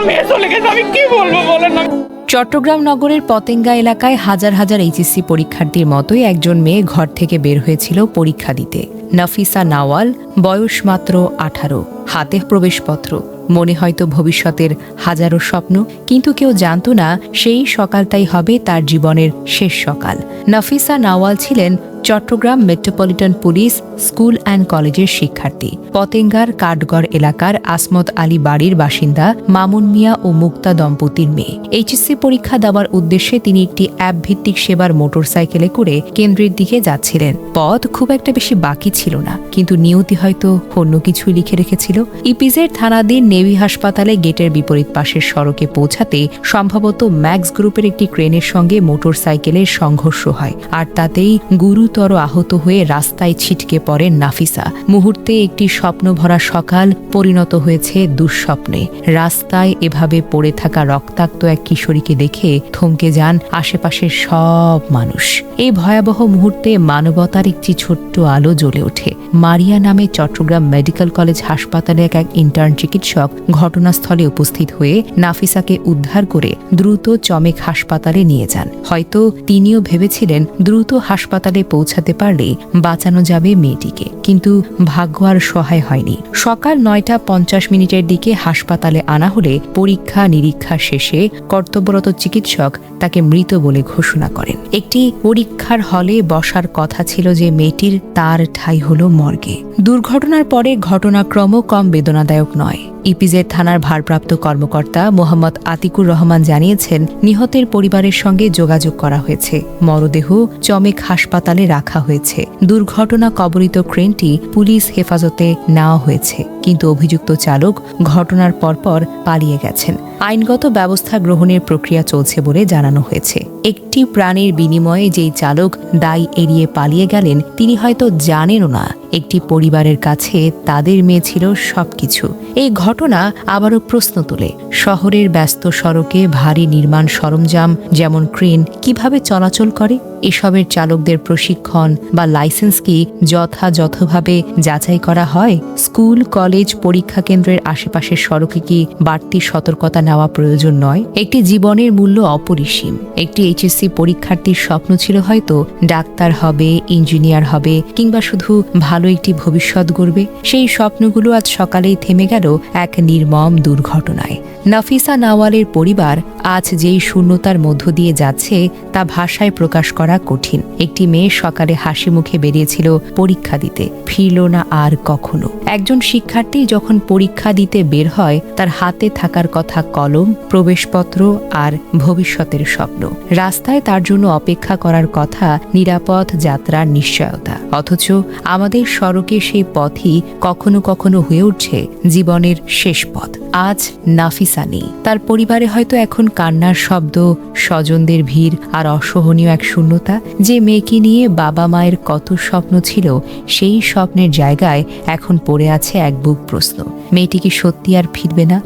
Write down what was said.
মেয়ে চলে গেছে, আমি কি বলবো বলেন না। চট্টগ্রাম নগরের পতেঙ্গা এলাকায় হাজার হাজার এইচএসসি পরীক্ষার্থীর মতোই একজন মেয়ে ঘর থেকে বের হয়েছিল পরীক্ষা দিতে। নাফিসা নাওয়াল, বয়স মাত্র 18, হাতে প্রবেশপত্র, মনে হয়তো ভবিষ্যতের হাজারো স্বপ্ন, কিন্তু কেউ জানত না সেই সকালটাই হবে তার জীবনের শেষ সকাল। নাফিসা নাওয়াল ছিলেন Chattogram metropolitan police school and কলেজের শিক্ষার্থী। পতেঙ্গার কাঠগড় এলাকার আসমত আলী বাড়ির বাসিন্দা মামুন মিয়া ও মুক্তা দম্পতির মেয়ে। এইচএসসি পরীক্ষা দেওয়ার উদ্দেশ্যে তিনি একটি অ্যাপ ভিত্তিক সেবার মোটরসাইকেলে করে কেন্দ্রের দিকে যাচ্ছিলেন। পথ খুব একটা বেশি বাকি ছিল না, কিন্তু নিয়তি হয়তো অন্য কিছুই লিখে রেখেছিল। ইপিজেড থানাধীন নেভি হাসপাতালে গেটের বিপরীত পাশের সড়কে পৌঁছাতে সম্ভবত ম্যাক্স গ্রুপের একটি ক্রেনের সঙ্গে মোটরসাইকেলের সংঘর্ষ হয়, আর তাতেই গুরুতর আহত হয়ে রাস্তায় ছিটকে পড়েন নাফিসা। মুহূর্তে একটি স্বপ্নভরা সকাল পরিণত হয়েছে দুঃস্বপ্নে। রাস্তায় এভাবে পড়ে থাকা রক্তাক্ত এক কিশোরীকে দেখে থমকে যান আশেপাশের সব মানুষ। এই ভয়াবহ মুহূর্তে মানবতার একটি ছোট্ট আলো জ্বলে ওঠে। মারিয়া নামে চট্টগ্রাম মেডিকেল কলেজ হাসপাতালে এক ইন্টার্ন চিকিৎসক ঘটনাস্থলে উপস্থিত হয়ে নাফিসাকে উদ্ধার করে দ্রুত চমেক হাসপাতালে নিয়ে যান। হয়তো তিনিও ভেবেছিলেন দ্রুত হাসপাতালে পৌঁছাতে পারলে বাঁচানো যাবে মেয়েটিকে, কিন্তু ভাগ্য আর সহায় হয়নি। সকাল 9:50 দিকে হাসপাতালে আনা হলে পরীক্ষা নিরীক্ষা শেষে কর্তব্যরত চিকিৎসক তাকে মৃত বলে ঘোষণা করেন। একটি পরীক্ষার হলে বসার কথা ছিল যে মেয়েটির, তার ঠাঁই হল মর্গে। দুর্ঘটনার পরে ঘটনাক্রম কম বেদনাদায়ক নয়। ইপিজেড থানার ভারপ্রাপ্ত কর্মকর্তা মোহাম্মদ আতিকুর রহমান জানিয়েছেন, নিহতের পরিবারের সঙ্গে যোগাযোগ করা হয়েছে। মরদেহ চমেক হাসপাতালে রাখা হয়েছে। দুর্ঘটনা কবলিত ক্রেনটি পুলিশ হেফাজতে নেওয়া হয়েছে, কিন্তু অভিযুক্ত চালক ঘটনার পরপর পালিয়ে গেছেন। আইনগত ব্যবস্থা গ্রহণের প্রক্রিয়া চলছে বলে জানানো হয়েছে। একটি প্রাণের বিনিময়ে যেই চালক দায় এড়িয়ে পালিয়ে গেলেন, তিনি হয়তো জানেনও না একটি পরিবারের কাছে তাদের মেয়ে ছিল সবকিছু। এই ঘটনা আবারও প্রশ্ন তোলে, শহরের ব্যস্ত সড়কে ভারী নির্মাণ সরঞ্জাম যেমন ক্রেন কিভাবে চলাচল করে? এসবের চালকদের প্রশিক্ষণ বা লাইসেন্স কি যথাযথভাবে যাচাই করা হয়? স্কুল, কলেজ, পরীক্ষা কেন্দ্রের আশেপাশের সড়কে কি বাড়তি সতর্কতা নেওয়া প্রয়োজন নয়? একটি জীবনের মূল্য অপরিসীম। একটি এইচএসসি পরীক্ষার্থীর স্বপ্ন ছিল হয়তো ডাক্তার হবে, ইঞ্জিনিয়ার হবে, কিংবা শুধু ভালো একটি ভবিষ্যৎ গড়বে। সেই স্বপ্নগুলো আজ সকালেই থেমে গেল এক নির্মম দুর্ঘটনায়। নাফিসা নাওয়ালের পরিবার আজ যেই শূন্যতার মধ্য দিয়ে যাচ্ছে তা ভাষায় প্রকাশ করা কঠিন। একটি মেয়ে সকালে হাসি মুখে বেরিয়েছিল পরীক্ষা দিতে, ফিরল না আর কখনো। একজন শিক্ষার্থী যখন পরীক্ষা দিতে বের হয়, তার হাতে থাকার কথা কলম, প্রবেশপত্র আর ভবিষ্যতের স্বপ্ন। রাস্তায় তার জন্য অপেক্ষা করার কথা নিরাপদ যাত্রার নিশ্চয়তা। অথচ আমাদের সড়কে সেই পথই কখনো কখনো হয়ে উঠছে জীবনের শেষ পথ। আজ নাফিসা নেই, তার পরিবারে হয়তো এখন কান্নার শব্দ, স্বজনদের ভিড় আর অসহনীয় এক শূন্যতা। যে মেয়েকে নিয়ে বাবা মায়ের কত স্বপ্ন ছিল, সেই স্বপ্নের জায়গায় এখন পড়ে আছে এক বুক প্রশ্ন। মেয়েটি কি সত্যি আর ফিরবে না?